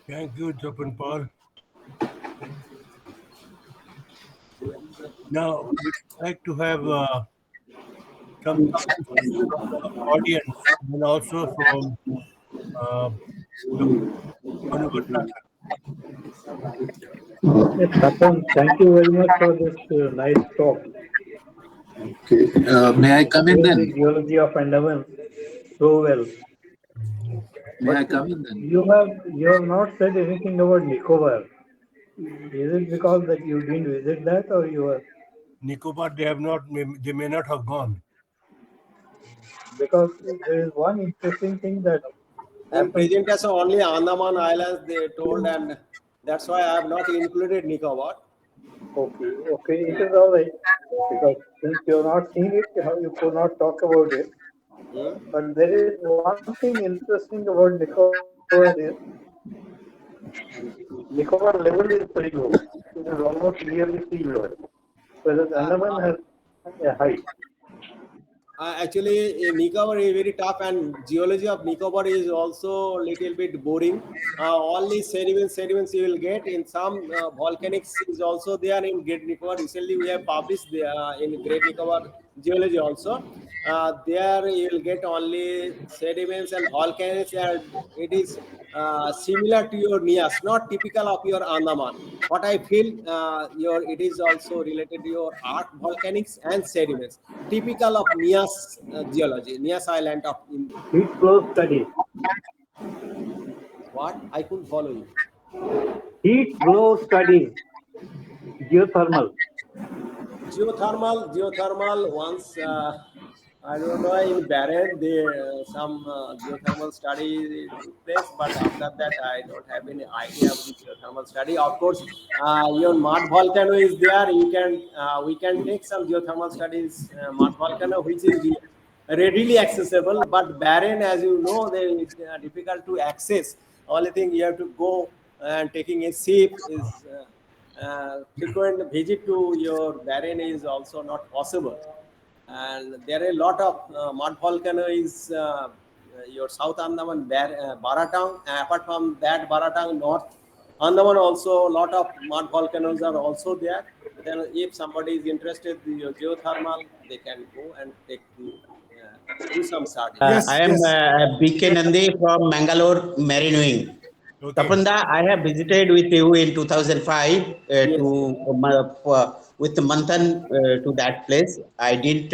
Thank you, Tapan Pal. Now, we'd like to have some comments from the audience and also from uh, Dr. Manu. Yes, Tapan, thank you very much for this nice talk. Okay. May I come in Explain then? the geology of Andamans so well. May I But come in then? you have not said anything about Nicobar. Is it because that you didn't visit that, or you are Nicobar, they may not have gone. because there is one interesting thing that In happens. presentation, only Andaman Islands they told, and that's why I have not included Nicobar. Okay, it is all right because since you have not seen it, you could not talk about it. But there is one thing interesting about Nicobar is Nicobar level is very low. It is almost nearly sea level, whereas Andaman has a height. Actually, Nicobar is very tough, and geology of Nicobar is also little bit boring. Only sediments you will get in some volcanics is also there in Great Nicobar. Recently, we have published in Great Nicobar geology also. There you will get only sediments and volcanics, and it is similar to your Nias, not typical of your Andaman. What I feel, it is also related to your art volcanics and sediments, typical of Nias geology, Nias Island of India. Heat flow studies. What? I couldn't follow you. Heat flow studies. Geothermal. Geothermal. Once I don't know, in Barren, some geothermal study took place, but after that, I don't have any idea of the geothermal study. Of course, your mud volcano is there. We can take some geothermal studies, mud volcano, which is readily accessible. But Barren, as you know, they is difficult to access. Only thing you have to go and taking a ship is. Frequent visit to your Barren is also not possible, and there are a lot of mud volcano is your South Andaman Baratang. Apart from that, Baratang North Andaman also a lot of mud volcanoes are also there. Then, if somebody is interested in your geothermal, they can go and take to do some study. I am BK Nandi from Mangalore Marine Wing. Okay. Tapanda, I have visited with you in 2005 Yes. with Manthan to that place. I didn't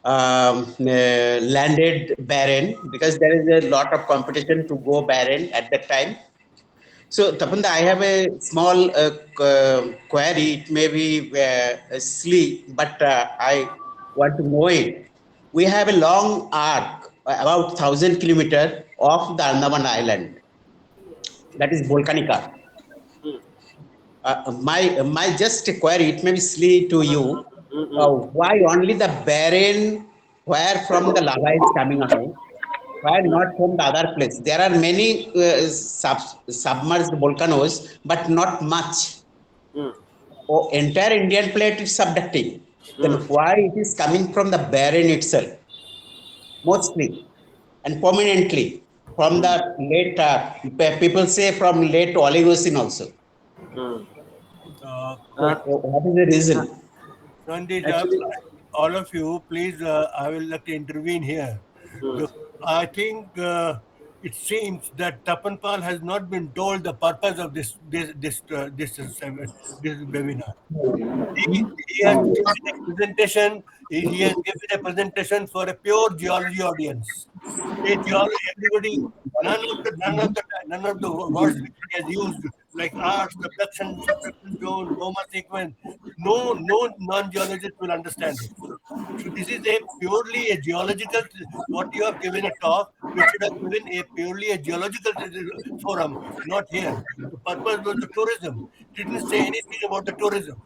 landed Barren because there is a lot of competition to go Barren at that time. So Tapanda, I have a small query. It may be silly, but I want to know it. We have a long arc, about 1,000 kilometers of the Andaman Island. That is volcanic arc. My just query, it may be silly to you. Why only the barren where from the lava is coming out? Why not from the other place? There are many submerged volcanoes, but not much. Oh, entire Indian plate is subducting. Then why it is coming from the barren itself? Mostly and prominently from the late, people say from late Oligocene also. What is the reason? Sandeep, Actually, all of you, please, I will like to intervene here. I think it seems that Tapan Pal has not been told the purpose of this webinar. He has given a presentation. He has given a presentation for a pure geology audience. Everybody, none of the words which he has used, like art, subduction zone, Boma sequence. No non-geologist will understand it. So this is a purely a geological. What you have given a talk, you should have given a purely a geological forum, not here. The purpose was the tourism. Didn't say anything about the tourism.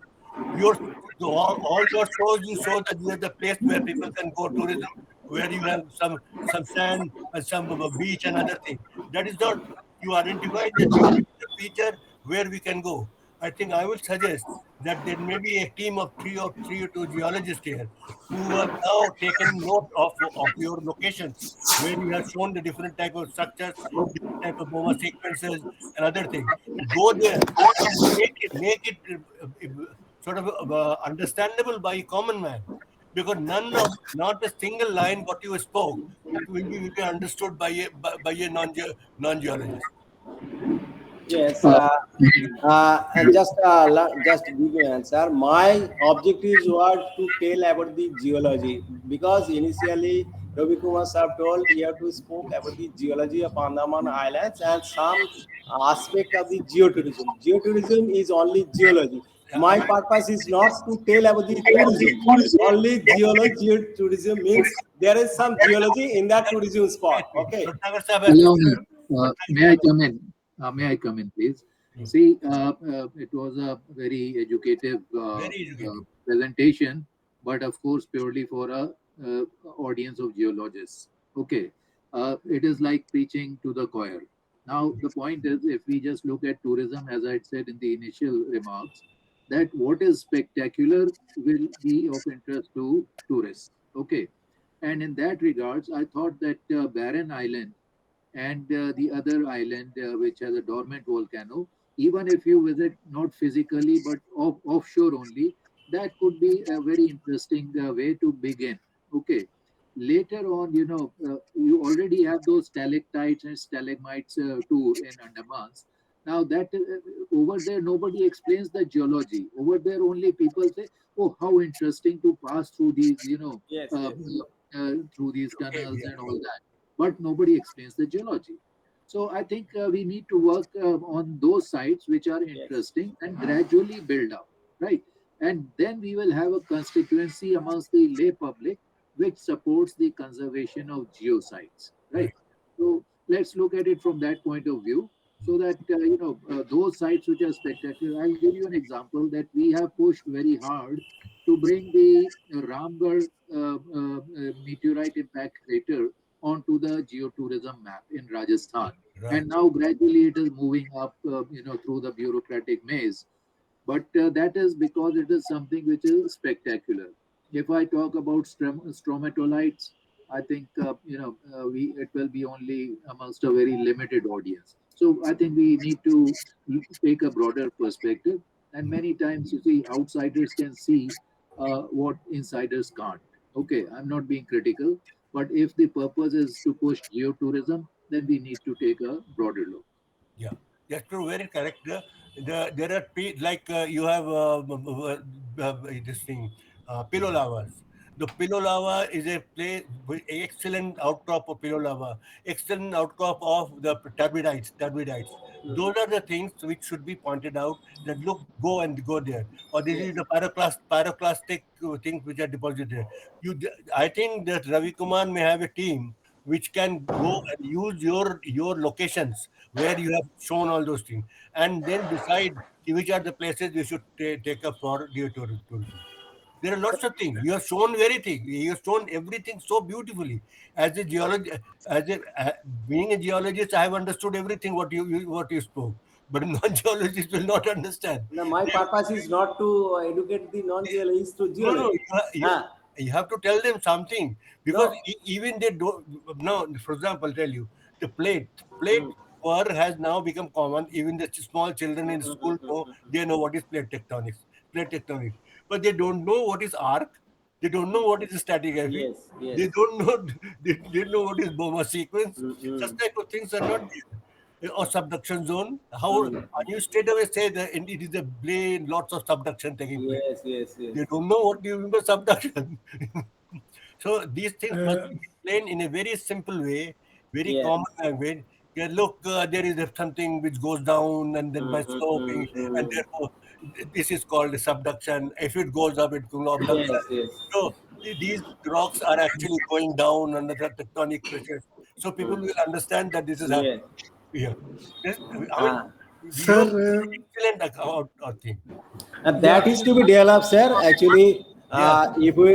All your shows you show that you are the place where people can go tourism, where you have some sand and some beach and other thing. That is not, you identified the geological feature where we can go. I think I will suggest that there may be a team of three or two geologists here who have now taken note of your locations where you have shown the different type of structures, different type of Boma sequences, and other things. Go there and make it sort of understandable by a common man, because not a single line what you spoke will be understood by a non geologist. Yes, Uh, just give you answer. My objectives were to tell about the geology because initially Ravi Kumar sir told you have to spoke about the geology of Andaman Islands and some aspect of the geotourism. Geotourism is only geology. My purpose is not to tell about the tourism. Only geology, geotourism means there is some geology in that tourism spot. Okay. Bhatnagar sahab has to Allow say. me. Bhatnagar May I sahab has come in? May I come in, please? to- See, it was a very educative Very educated. presentation, but of course, purely for a audience of geologists. Okay, it is like preaching to the choir. Now, the point is, if we just look at tourism, as I said in the initial remarks, that what is spectacular will be of interest to tourists. Okay, and in that regards, I thought that Barren Island and the other island which has a dormant volcano, even if you visit not physically but offshore only, that could be a very interesting way to begin. Okay, later on, you already have those stalactites and stalagmites tour in Andamans. Now that over there nobody explains the geology. Over there only people say, oh, how interesting to pass through these, Yes, uh, yes, through these Okay, tunnels yeah. and all that, but nobody explains the geology. So I think we need to work on those sites which are yes. interesting and gradually build up, right? And then we will have a constituency amongst the lay public which supports the conservation of geosites, right? Right. So let's look at it from that point of view. So that those sites which are spectacular. I'll give you an example that we have pushed very hard to bring the Ramgarh meteorite impact crater onto the geotourism map in Rajasthan. Right. And now gradually it is moving up, through the bureaucratic maze. But that is because it is something which is spectacular. If I talk about stromatolites, I think we it will be only amongst a very limited audience. So I think we need to take a broader perspective. And many times, you see, outsiders can see what insiders can't. Okay, I'm not being critical, but if the purpose is to push geotourism, then we need to take a broader look. Yeah, that's true. Very correct. There are like you have this thing, pillow lavas. The pillow lava is a place with excellent outcrop of pillow lava, excellent outcrop of the turbidites. Those are the things which should be pointed out. That look, go and go there, or this is Yes. the pyroclastic things which are deposited there. I think that Ravi Kumar may have a team which can go and use your locations where you have shown all those things, and then decide which are the places you should take up for tourism. There are lots of things. You have shown everything. You have shown everything so beautifully. As a geologist, being a geologist, I have understood everything what you spoke. But non-geologists will not understand. Now, my They, purpose is not to educate the non-geologists to no, no, geology. Ah, you have to tell them something, because no. even they don't. No, for example, tell you the plate Mm. war has now become common. Even the small children in school know, they know what is plate tectonics, but they don't know what is arc. They don't know what is static heavy. Yes, They yes. don't know. They don't know what is Boma sequence. Such Mm-mm. type of things are not there. Or subduction zone. How Mm. you straight away say that it is a brain, lots of subduction taking place. Yes, yes, They yes. don't know what you mean by subduction. So these things must Uh, be explained in a very simple way, very Yes. common language. Yeah, look, there is something which goes down and then by sloping, and Mm-hmm. therefore this is called a subduction. If it goes up, it will abduction. Yes, yes. So these rocks are actually going down under the tectonic pressures. So people Mm. will understand that this is Yes. happening. Yeah. Yes, I mean, Ah. you have Sir, excellent thing. And yeah, that is to be developed, sir. Actually, Yeah. if we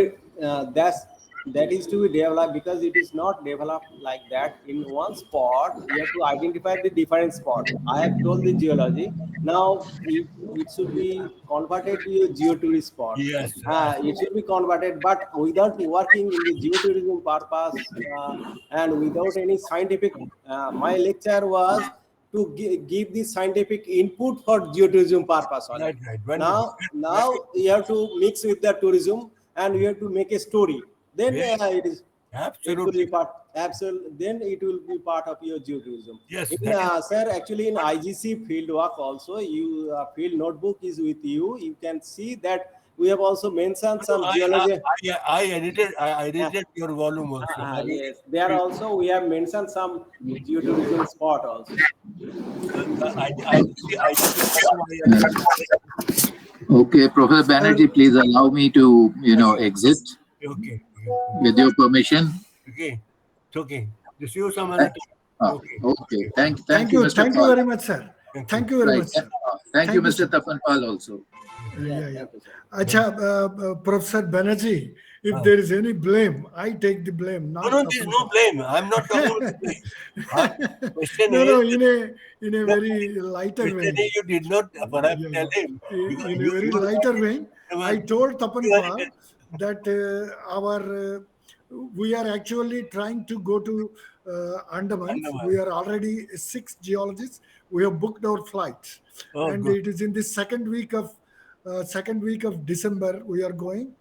that's that is to be developed, because it is not developed like that in one spot. You have to identify the different spot. I have told the geology. Now it should be converted to a geotourism spot. Yes. It should be converted, but without working in the geotourism purpose, and without any scientific. My lecture was to give the scientific input for geotourism purpose only. Right, right. Wonderful. Now you have to mix with the tourism, and you have to make a story. Then Very, it will be absolutely. part. Absolutely. Then it will be part of your geotourism. Yes, In, that is. sir, actually in IGC field work also, you field notebook is with you. You can see that we have also mentioned No, some geology. I edited your volume also. Yes, there also we have mentioned some geotourism spot also. I Okay, Professor Banerjee, please allow me to, exit okay. with your permission. Okay. It's okay. To see you some other time. Okay. Okay. Okay. Thank you, Mr. Thank you Paul. very much, sir. Thank you. Thank you very Right. much, sir. Thank you, Thank you, Mr. sir. Tapan Pal also. Yeah, yeah. Thank you, sir. Acha, Professor Banerjee, if Ah. there is any blame, I take the blame, No, not no, there is Tapan no Pal. blame. I'm not talking about blame. Question No, is, no, in a no, very lighter question vein. is you did not perhaps Yeah, tell yeah. him because In a very lighter vein, I told Tapan you Pal that we are actually trying to go to Andamans. We are already 6 geologists. We have booked our flights, Oh, and good. it is in the second week of December we are going.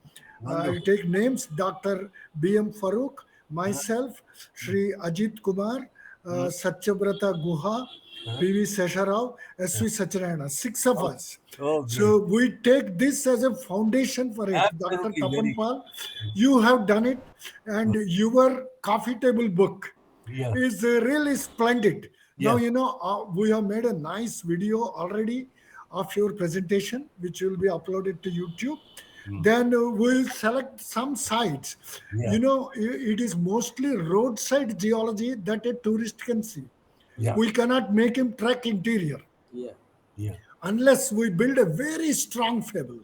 I Wonderful. take names: Dr. B.M. Farooq, myself, Sri Ajit Kumar, Satyabrata Guha, P.V. Sesharao, S.V. Satyanarayana, 6 of Oh, us. oh, great. So we take this as a foundation for it. Dr. Absolutely Tapan very. Pal, you have done it, and your coffee table book Yeah. is really splendid. Now, Yes. we have made a nice video already of your presentation, which will be uploaded to YouTube. Then we'll select some sites. Yeah. It is mostly roadside geology that a tourist can see. Yeah. We cannot make him trek interior Yeah. Yeah. unless we build a very strong fable.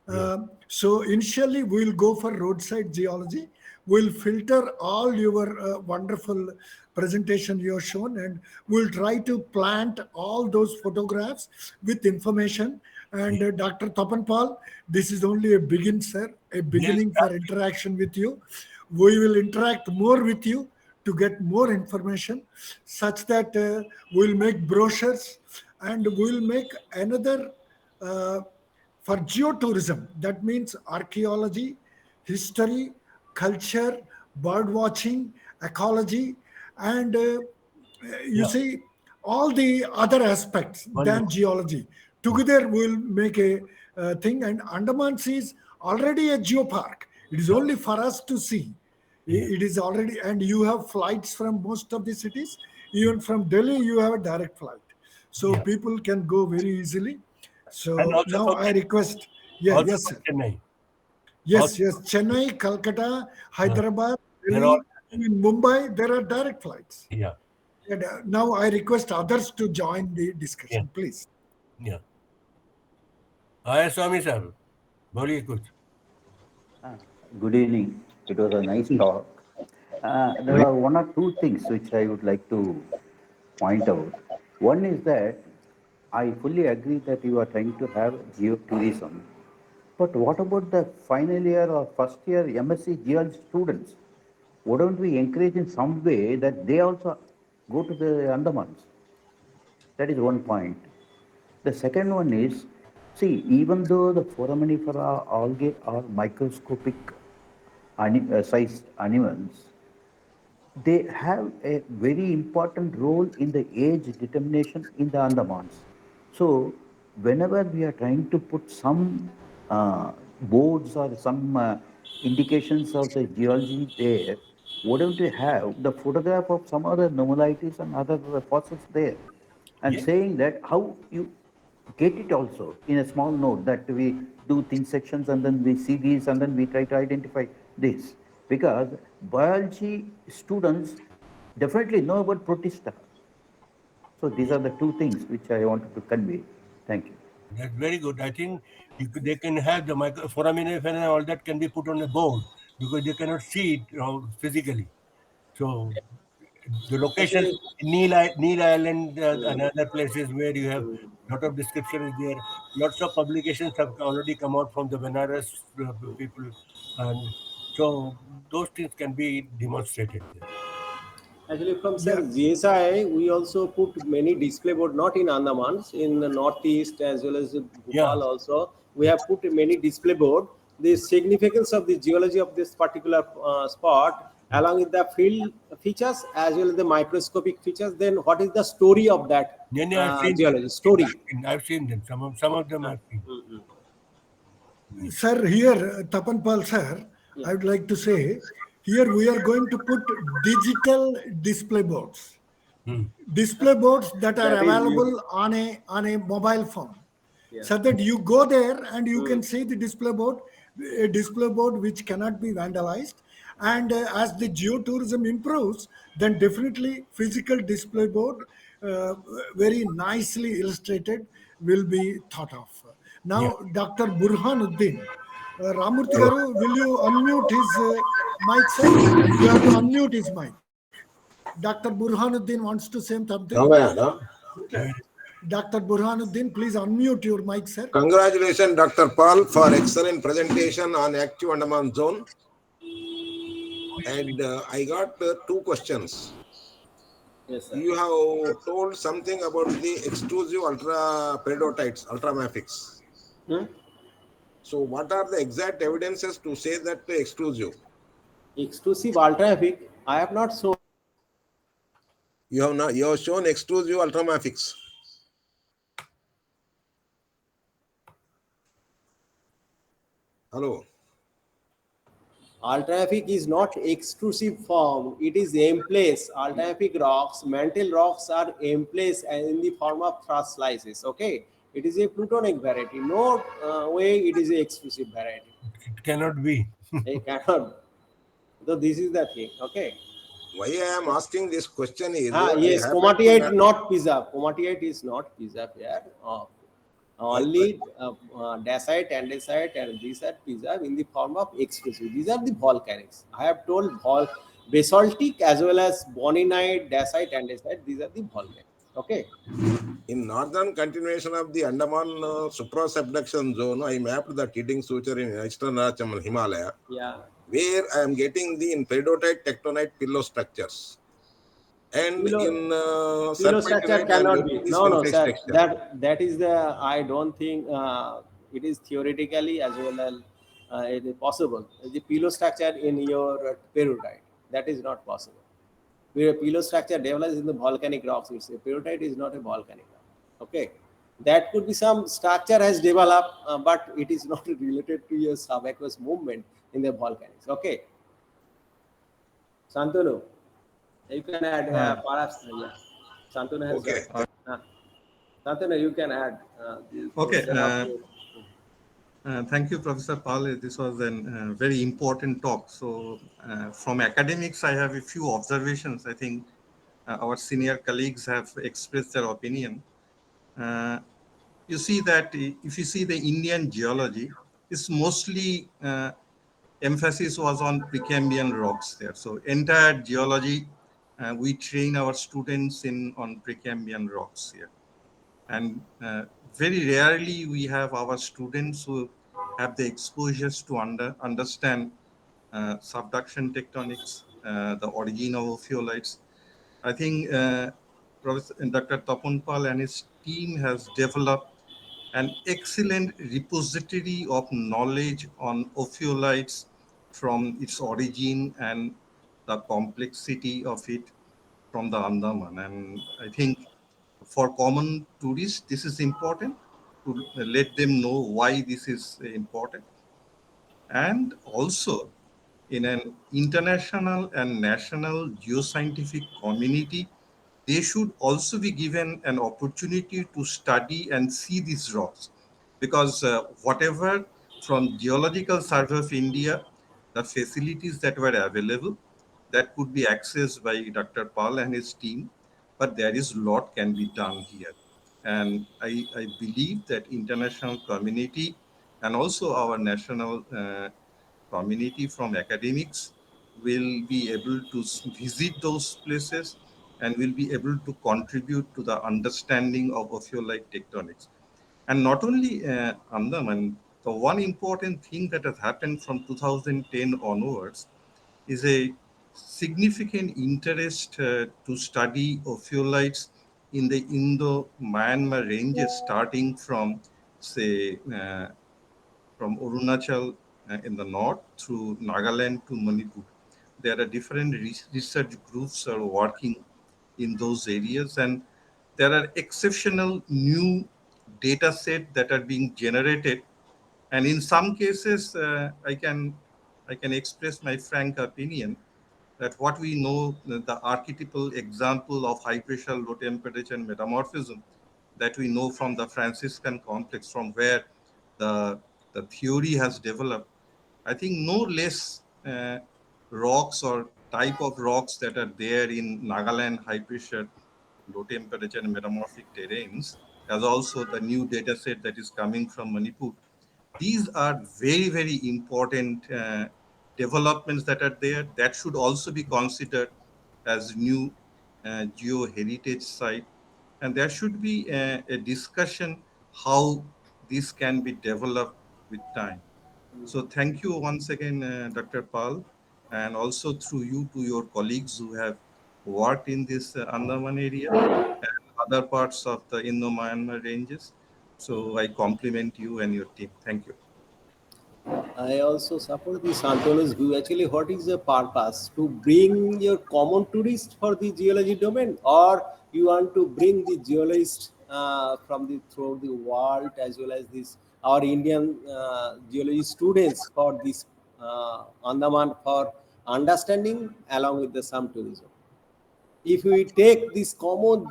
Yeah. So initially, we'll go for roadside geology. We'll filter all your wonderful presentation you have shown, and we'll try to plant all those photographs with information. And Dr. Tapan Pal, this is only a begin, sir, a Yes. beginning for interaction with you. We will interact more with you to get more information, such that we'll make brochures, and we'll make another. For geotourism, that means archaeology, history, culture, bird watching, ecology, and you Yeah. see all the other aspects than Wonderful. geology. Together, we'll make a thing. And Andamans is already a geopark. It is only for us to see. Yeah. It is already, and you have flights from most of the cities. Even from Delhi, you have a direct flight, so Yeah. people can go very easily. And So also now from I request, yeah, also yes, from sir. Chennai. Yes, Also, yes. Chennai, Calcutta, uh, Hyderabad, they're all Delhi, in Mumbai, there are direct flights. yeah. And now I request others to join the Yeah. discussion, please. Yeah. आया स्वामी साहब बोलिए कुछ. Ah, Good evening. It was a nice talk. There are one or two things which I would like to point out. One is that I fully agree that you are trying to have geotourism. But what about the final year or first year MSc geology students? Wouldn't we encourage in some way that they also go to the Andamans? That is one point. The second one is, see, even though the foraminifera algae are microscopic sized animals, they have a very important role in the age determination in the Andamans. So, whenever we are trying to put some boards or some indications of the geology there, wouldn't we have the photograph of some other normalities and other fossils there? And Yeah. saying that how you get it also in a small note that we do thin sections and then we see these and then we try to identify this. Because biology students definitely know about protista. So these are the two things which I wanted to convey. Thank you. That's very good. I think they can have the foraminifera and all that can be put on a board because they cannot see it, physically. So the locations Actually, in Neil Island and other places where you have lot of description is there. Lots of publications have already come out from the Benares people, and so those things can be demonstrated there. Actually, from sir Yeah. GSI, we also put many display board, not in Andamans, in the northeast as well as Yeah, Bhopal also. We have put many display board. The significance of the geology of this particular spot, along with the field features as well as the microscopic features. Then, what is the story of that yeah, yeah, I've seen them. geology story? I've seen them. Some of them I've seen. Sir, here, Tapan Pal sir, Yeah. I would like to say, here we are going to put digital display boards. Hmm. Display boards that are That is you. available on a mobile phone, Yeah. so that you go there and you can Mm. see the display board, a display board which cannot be vandalized. And as the geotourism improves, then definitely physical display board, uh, very nicely illustrated, will be thought of. Yeah. Now, Dr. Burhanuddin, Ramurthy Garu, will you unmute his mic, sir? You have to unmute his mic. Dr. Burhanuddin wants to say something. Dr. Burhanuddin, please unmute your mic, sir. Congratulations, Dr. Paul, for excellent presentation on active Andaman zone. And I got two questions. Yes, sir. You have told something about the exclusive ultra peridotites, ultramafics. Hmm? So, what are the exact evidences to say that exclusive? Exclusive ultrafig, I have not shown. You have shown exclusive ultramafics. Hello. Ultramafic is not exclusive form. It is M-place. Ultramafic rocks, mantle rocks are M-place and in the form of thrust slices. Okay, it is a plutonic variety. No way it is a exclusive variety. It cannot be. It cannot. So this is the thing. Okay. Why I am asking this question is I Yes, happen to comatiite not preserved. Comatiite is not preserved here. Only dacite, andesite, and these are preserved in the form of exclusive. These are the volcanics. I have told basaltic as well as boninite, dacite, andesite. These are the volcanics. Okay. in northern continuation of the Andaman supra-subduction zone, I mapped the Kidding suture in eastern Aracham Himalaya, Yeah. where I am getting the in peridotite tectonite pillow structures. And in Pillow structure serpentinite, I am cannot getting be. the No, no, sphinx sir. texture. That is the. I don't think it is theoretically as well as it is possible. The pillow structure in your peridotite, that is not possible. Where a pillow structure develops in the volcanic rocks, it's a peridotite is not a volcanic rock. Okay, that could be some structure has developed, but it is not related to your subaqueous movement in the volcanics. Okay, Santanu, you can add perhaps. Yeah, Santanu has Okay. joined. Santanu, you can add this Okay. question of you. Thank you, Professor Pal. This was a very important talk. So, from academics, I have a few observations. I think our senior colleagues have expressed their opinion. You see that if you see the Indian geology, it's mostly emphasis was on Precambrian rocks there. So, entire geology, we train our students in on Precambrian rocks here. And very rarely we have our students who have the exposures to understand subduction tectonics, the origin of ophiolites. I think Professor Dr. Tapan Pal and his team has developed an excellent repository of knowledge on ophiolites from its origin and the complexity of it from the Andaman. And I think for common tourists, this is important to let them know why this is important. And also in an international and national geoscientific community, they should also be given an opportunity to study and see these rocks, because whatever from Geological Survey of India, the facilities that were available, that could be accessed by Dr. Pal and his team, but there is a lot can be done here. And I believe that international community and also our national community, from academics, will be able to visit those places and will be able to contribute to the understanding of ophiolite tectonics. And not only Andaman, the one important thing that has happened from 2010 onwards is a significant interest to study ophiolites in the Indo-Myanmar ranges, starting from, say, from Arunachal in the north through Nagaland to Manipur. There are different research groups are working in those areas, and there are exceptional new data set that are being generated. And in some cases, I can express my frank opinion that what we know, the archetypal example of high pressure, low temperature metamorphism that we know from the Franciscan complex, from where the, the theory has developed, I think no less rocks or type of rocks that are there in Nagaland high pressure, low temperature and metamorphic terrains, as also the new data set that is coming from Manipur. These are very, very important developments that are there that should also be considered as new geo-heritage site. And there should be a discussion how this can be developed with time. So thank you once again, Dr. Pal, and also through you to your colleagues who have worked in this Andaman area and other parts of the Indo-Myanmar ranges. So I compliment you and your team. Thank you. I also support the Santolu's view. Actually, what is the purpose? To bring your common tourist for the geology domain, or you want to bring the geologists from the throughout the world, as well as this our Indian geology students for this Andaman for understanding along with the some tourism. If we take this common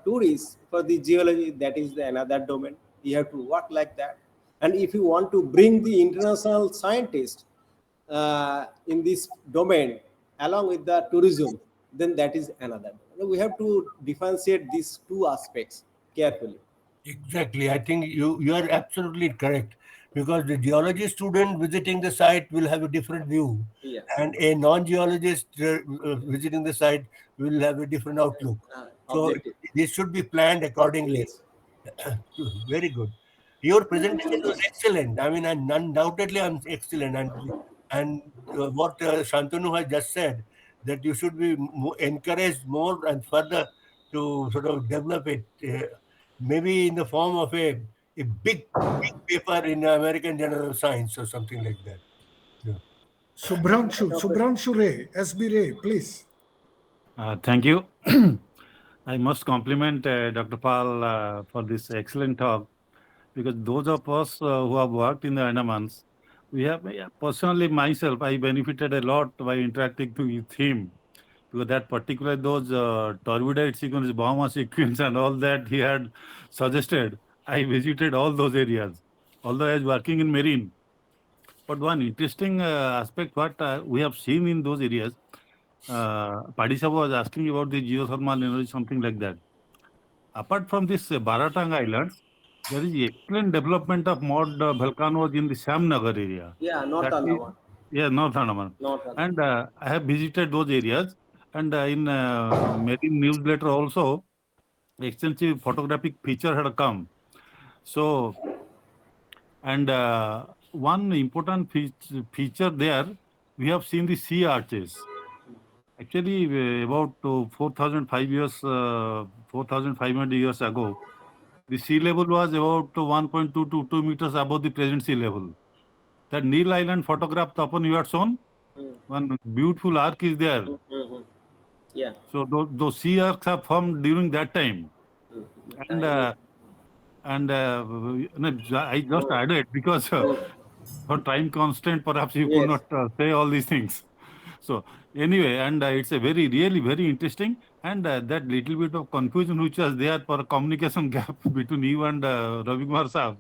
tourists for the geology, that is the another domain. You have to work like that. And if you want to bring the international scientists in this domain along with the tourism, then that is another domain. We have to differentiate these two aspects carefully. Exactly. I think you are absolutely correct, because the geology student visiting the site will have a different view, Yeah. and a non-geologist visiting the site will have a different outlook. So Objective. this should be planned accordingly. Yes. Very good. Your presentation was excellent. I mean, and undoubtedly, I'm excellent. And what Shantanu has just said, that you should be encouraged more and further to sort of develop it, maybe in the form of a big paper in the American Journal of Science or something like that. Yeah. Subhranshu Ray, SB Ray, please. Thank you. I must compliment Dr. Pal for this excellent talk, because those of us who have worked in the Andamans, we have, personally myself, I benefited a lot by interacting with him, because that particular, those turbidite sequence, biomass sequence and all that he had suggested, I visited all those areas, although I was working in marine. But one interesting aspect what we have seen in those areas, Padisa was asking about the geothermal energy, something like that. Apart from this Baratang Islands, there is excellent development of mod volcanoes in the Samnagar area. Yeah, North That is, Andaman. yeah, North Andaman. North Andaman. And I have visited those areas. And in marine newsletter also, extensive photographic feature had come. So, and one important feature there, we have seen the sea arches. Actually, about 4,500 years ago, the sea level was about 1.2 to 2 meters above the present sea level. That Neil Island photograph upon you had shown, one beautiful arc is there. Mm-hmm. Yeah. So those sea arcs are formed during that time. And Tiny. I just added because for time constraint, perhaps you could Yes. not say all these things. So anyway, and it's a really very interesting, and that little bit of confusion which was there for a communication gap between you and Ravi Kumar Saab.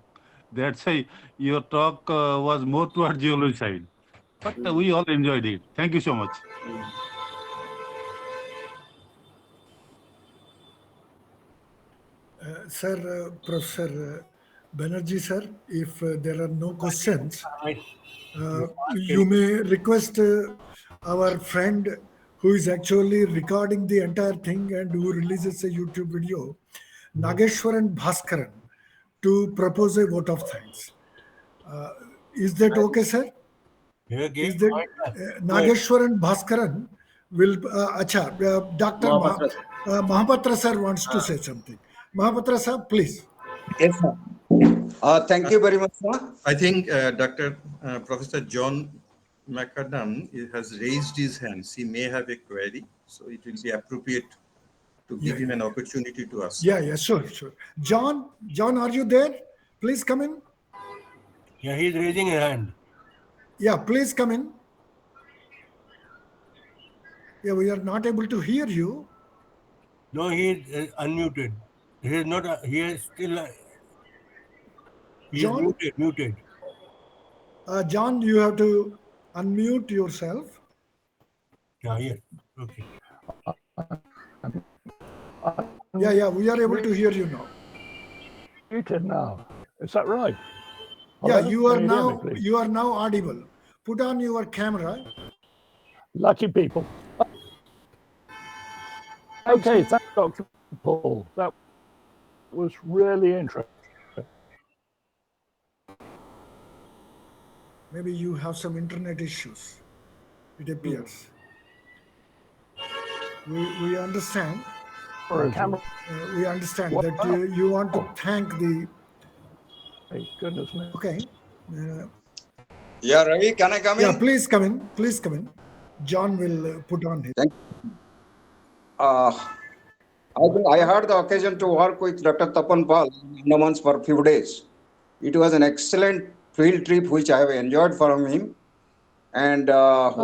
That's why your talk was more towards geology side, but we all enjoyed it. Thank you so much. Sir, Professor Banerjee sir, if there are no questions, I- you may request our friend who is actually recording the entire thing and who releases a YouTube video, Nageshwaran Bhaskaran, to propose a vote of thanks. Is that okay, sir? Okay. Is that Go ahead. Nageshwaran Bhaskaran will, Dr. Mahapatra, sir. Mahapatra sir wants to say something. Mahapatra sir, please. Yes, sir. Thank you very much, sir. I think Dr. Professor John McAdam has raised his hands. He may have a query, so it will be appropriate to give him an opportunity to ask. Yeah, sure. John, are you there? Please come in. Yeah, he's raising a hand. Yeah, please come in. Yeah, we are not able to hear you. No, he is unmuted. He is not. He is still. He is John? muted. John, you have to unmute yourself. Yeah, yes. Okay. Yeah, we are able to hear you now. Muted now. Is that right? Yeah, Hello? you are Can hear me, now please? you are now audible. Put on your camera. Lucky people. Okay, thanks, Dr. Paul. That was really interesting. Maybe you have some internet issues. It appears. We understand. For a camera. We understand that you want to thank the. Hey, goodness me. Okay. Yeah, Ravi, can I come in? Yeah, please come in. Please come in. John will put on his. Thank you. I had the occasion to work with Dr. Tapan Pal in Andamans for a few days. It was an excellent field trip which I have enjoyed from him. And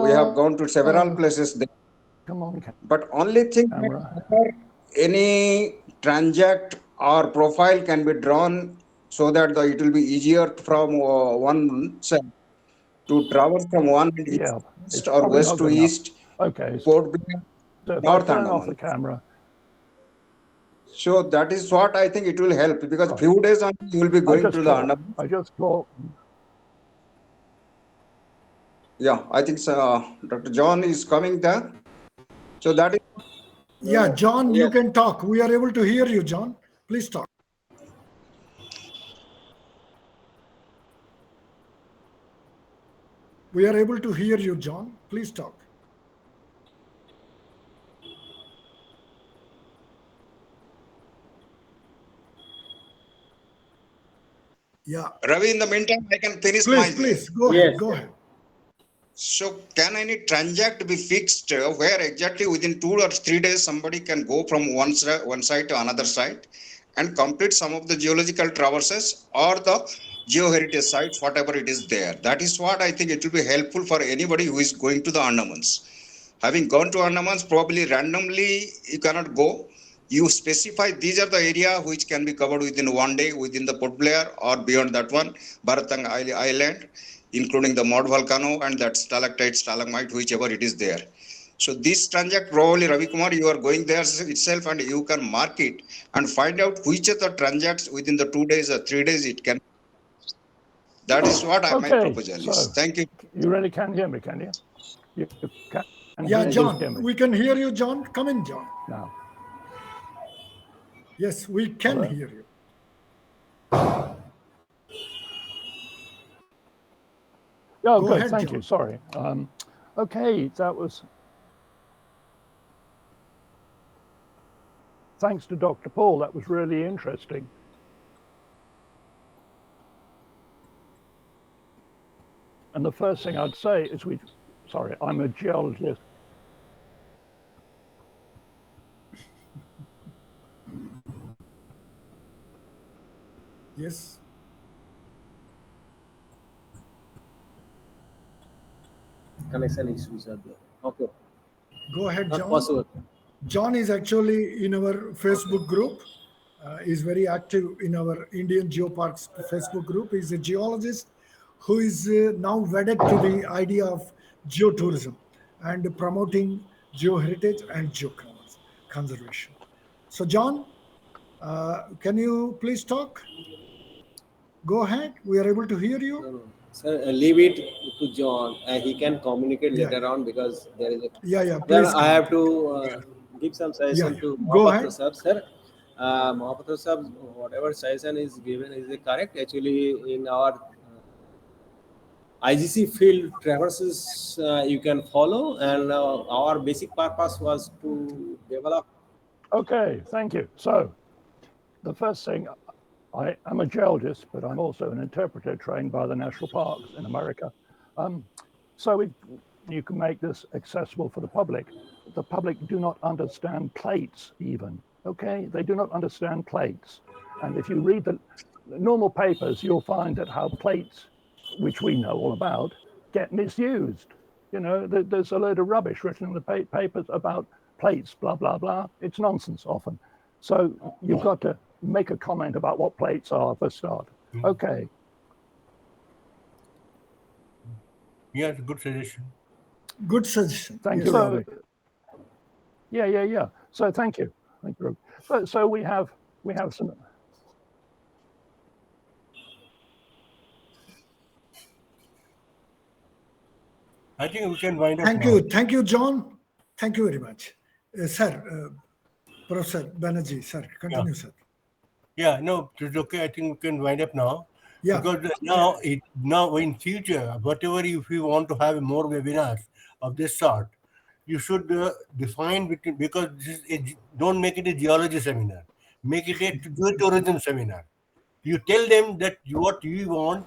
we have gone to several places there. Come on, but only thing that any transact or profile can be drawn so that it will be easier from one side to traverse from one east or west to east. Okay. Port So if North I turn off Andaman. the camera. So that is what I think it will help, because few days on you will be going to the Andaman. I just thought. Yeah, I think Dr. John is coming there. So that is. Yeah, John, you can talk. We are able to hear you, John. Please talk. We are able to hear you, John. Please talk. Yeah. Ravi, in the meantime, I can finish Please, go ahead. So can any transact be fixed where exactly within 2 or 3 days somebody can go from one side to another side and complete some of the geological traverses or the geoheritage sites, whatever it is there? That is what I think it will be helpful for anybody who is going to the Andamans. Having gone to Andamans, probably randomly you cannot go. You specify these are the area which can be covered within 1 day within the Port Blair or beyond that one, Bharatang Island, including the Mod volcano and that stalactite, stalagmite, whichever it is there. So this transact, probably Ravi Kumar, you are going there itself and you can mark it and find out which of the transacts within the 2 days or 3 days it can. That is what my proposal is. Thank you. You really can hear me, can you? You can. Yeah, John, we can hear you, John. Come in, John. Now. Yes, we can hear you. Oh, good. Ahead, thank you. Sorry. Okay, that was. Thanks to Dr. Paul. That was really interesting. And the first thing I'd say is I'm a geologist. Yes. Connection issues are there. Okay. Go ahead, Not John. possible. John is actually in our Facebook group. Is very active in our Indian Geoparks Facebook group. He's a geologist who is now wedded to the idea of geotourism and promoting geoheritage and geoconservation. So, John, can you please talk? Go ahead. We are able to hear you. No, no. Sir, leave it to John. He can communicate Yeah. later on because there is a. Yeah. Then Please. I have to give some suggestion Yeah. to Go Mohammad ahead. Sir. Sir, Mohammad Sir, whatever suggestion is given is it correct. Actually, in our IGC field traverses you can follow, and our basic purpose was to develop. Okay, thank you. So, the first thing, I am a geologist, but I'm also an interpreter trained by the national parks in America. So you can make this accessible for the public. The public do not understand plates even, okay? They do not understand plates. And if you read the normal papers, you'll find that how plates, which we know all about, get misused. You know, there's a load of rubbish written in the papers about plates, blah, blah, blah. It's nonsense often. So you've got to make a comment about what plates are for a start. Okay. Yeah, it's a good suggestion. Good suggestion. Thank Yes. you, Robbie. Yeah. So thank you. Thank you. So we have some. I think we can wind up Thank now. you. Thank you, John. Thank you very much. Sir, Professor Banerjee, sir, continue, sir. Yeah, no, it's okay. I think we can wind up now. Yeah. Because now in future, whatever if you want to have more webinars of this sort, you should define between, because don't make it a geology seminar. Make it a tourism seminar. You tell them that what you want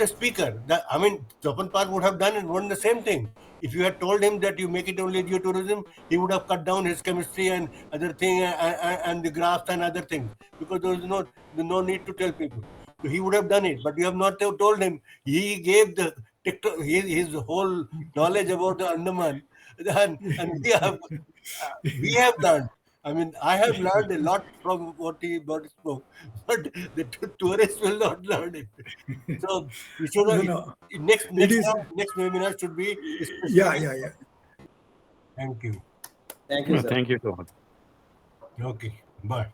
a speaker. I mean, Tapan Pal would have done the same thing. If you had told him that you make it only geotourism, he would have cut down his chemistry and other thing and the graphs and other things, because there was no need to tell people. So he would have done it, but you have not told him. He gave his whole knowledge about the Andaman, and we have learned. I mean, I have learned a lot from what he spoke, but the tourists will not learn it. So we should next webinar should be specific. Yeah. Thank you. Thank you, sir. Thank you so much. Okay. Bye.